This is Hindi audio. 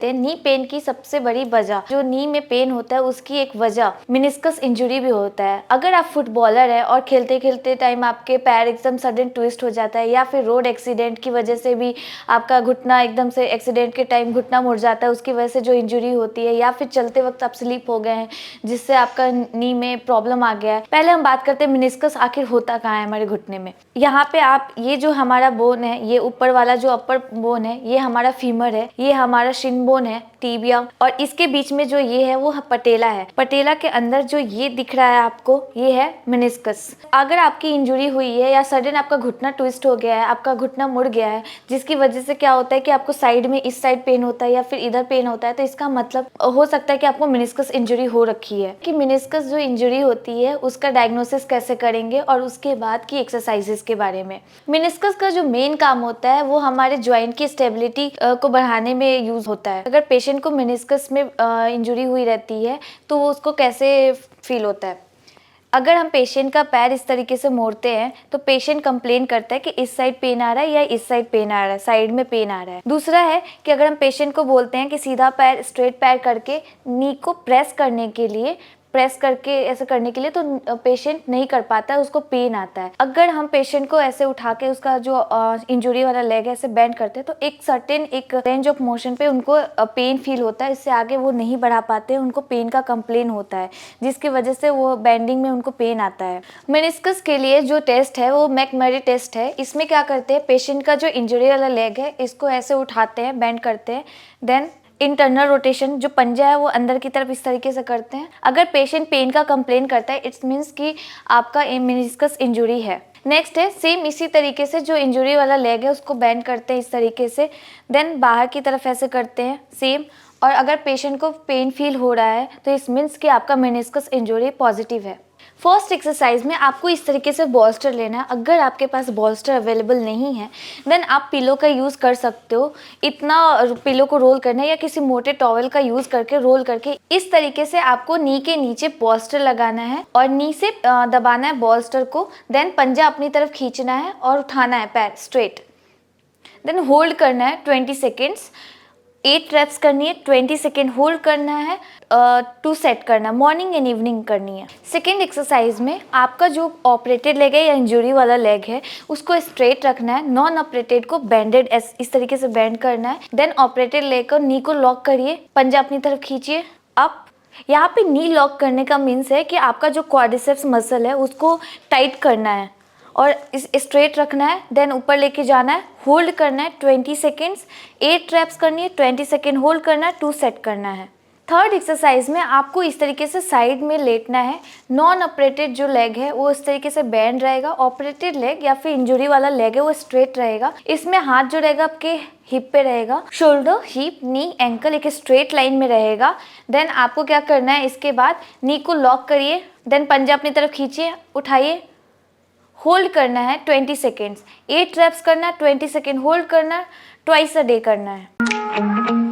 नी पेन की सबसे बड़ी वजह, जो नी में पेन होता है उसकी एक वजह मेनिस्कस इंजरी भी होता है। अगर आप फुटबॉलर है और खेलते खेलते टाइम आपके पैर एकदम सडन ट्विस्ट हो जाता है, या फिर रोड एक्सीडेंट की वजह से भी आपका घुटना एकदम से एक्सीडेंट के टाइम घुटना मुड़ जाता है, उसकी वजह से जो इंजरी होती है, या फिर चलते वक्त आप स्लिप हो गए हैं जिससे आपका नी में प्रॉब्लम आ गया है। पहले हम बात करते हैं मेनिस्कस आखिर होता कहाँ है हमारे घुटने में। यहाँ पे आप ये जो हमारा बोन है, ये ऊपर वाला जो अपर बोन है, ये हमारा फीमर है, ये हमारा शिन बोन है, टिबिया, और इसके बीच में जो ये है वो पटेला है। पटेला के अंदर जो ये दिख रहा है आपको, ये है मेनिस्कस। अगर आपकी इंजरी हुई है या सडन आपका घुटना ट्विस्ट हो गया है, आपका घुटना मुड़ गया है, जिसकी वजह से क्या होता है कि आपको साइड में इस साइड पेन होता है या फिर इधर पेन होता है, तो इसका मतलब हो सकता है कि आपको मेनिस्कस इंजरी हो रखी है। कि मेनिस्कस जो इंजरी होती है उसका डायग्नोसिस कैसे करेंगे और उसके बाद की एक्सरसाइजेस के बारे में। मेनिस्कस का जो मेन काम होता है वो हमारे ज्वाइंट की स्टेबिलिटी को बढ़ाने में यूज होता है। अगर पेशेंट को मेनिस्कस में इंजरी हुई रहती है तो वो उसको कैसे फील होता है। अगर हम पेशेंट का पैर इस तरीके से मोड़ते हैं तो पेशेंट कंप्लेन करता है कि इस साइड पेन आ रहा है या इस साइड पेन आ रहा है, साइड में पेन आ रहा है। दूसरा है कि अगर हम पेशेंट को बोलते हैं कि सीधा पैर, स्ट्रेट पैर करके नी को प्रेस करके ऐसे करने के लिए, तो पेशेंट नहीं कर पाता है, उसको पेन आता है। अगर हम पेशेंट को ऐसे उठा के उसका जो इंजरी वाला लेग है ऐसे बेंड करते हैं तो एक सर्टेन एक रेंज ऑफ मोशन पे उनको पेन फील होता है, इससे आगे वो नहीं बढ़ा पाते, उनको पेन का कंप्लेन होता है, जिसकी वजह से वो बेंडिंग में उनको पेन आता है। मेनिस्कस के लिए जो टेस्ट है वो मैकमरी टेस्ट है। इसमें क्या करते हैं, पेशेंट का जो इंजरी वाला लेग है इसको ऐसे उठाते हैं, बेंड करते हैं, देन इंटरनल रोटेशन जो पंजा है वो अंदर की तरफ इस तरीके से करते हैं। अगर पेशेंट पेन का कंप्लेन करता है, इट्स मीन्स कि आपका मेनिस्कस इंजरी है। नेक्स्ट है सेम इसी तरीके से जो इंजरी वाला लेग है उसको बेंड करते हैं इस तरीके से, देन बाहर की तरफ ऐसे करते हैं सेम। और अगर पेशेंट को पेन फील हो रहा है तो इस मीन्स कि आपका मेनिस्कस इंजरी पॉजिटिव है। फर्स्ट एक्सरसाइज में आपको इस तरीके से बॉल्स्टर लेना है। अगर आपके पास बॉल्स्टर अवेलेबल नहीं है देन आप पिलो का यूज़ कर सकते हो। इतना पिलो को रोल करना है या किसी मोटे टॉवल का यूज़ करके रोल करके इस तरीके से आपको नी के नीचे बॉल्स्टर लगाना है और नी से दबाना है बॉल्स्टर को, देन पंजा अपनी तरफ खींचना है और उठाना है पैर स्ट्रेट, देन होल्ड करना है 20 सेकेंड्स। 8 रेप्स करनी है, 20 सेकेंड होल्ड करना है, 2 सेट करना, मॉर्निंग एंड इवनिंग करनी है। सेकेंड एक्सरसाइज में आपका जो ऑपरेटेड लेग है या इंजरी वाला लेग है उसको स्ट्रेट रखना है, नॉन ऑपरेटेड को बेंडेड इस तरीके से बेंड करना है, देन ऑपरेटेड लेग को नी को लॉक करिए, पंजा अपनी तरफ खींचिए अप। यहाँ पे नी लॉक करने का मीन्स है कि आपका जो क्वाड्रिसेप्स मसल है उसको टाइट करना है और इस स्ट्रेट रखना है, देन ऊपर लेके जाना है, होल्ड करना है 20 सेकेंड्स, 8 रेप्स करनी है, 20 सेकेंड होल्ड करना है, 2 सेट करना है। थर्ड एक्सरसाइज में आपको इस तरीके से साइड में लेटना है। नॉन ऑपरेटेड जो लेग है वो इस तरीके से बेंड रहेगा, ऑपरेटेड लेग या फिर इंजरी वाला लेग है वो स्ट्रेट रहेगा। इसमें हाथ जो रहेगा आपके हिप पे रहेगा, शोल्डर, हिप, नी, एंकल एक स्ट्रेट लाइन में रहेगा। देन आपको क्या करना है, इसके बाद नी को लॉक करिए, देन पंजा अपनी तरफ खींचिए, उठाइए, होल्ड करना है 20 सेकेंड्स, 8 रेप्स करना है, 20 सेकेंड होल्ड करना है, ट्वाइस अ डे करना है।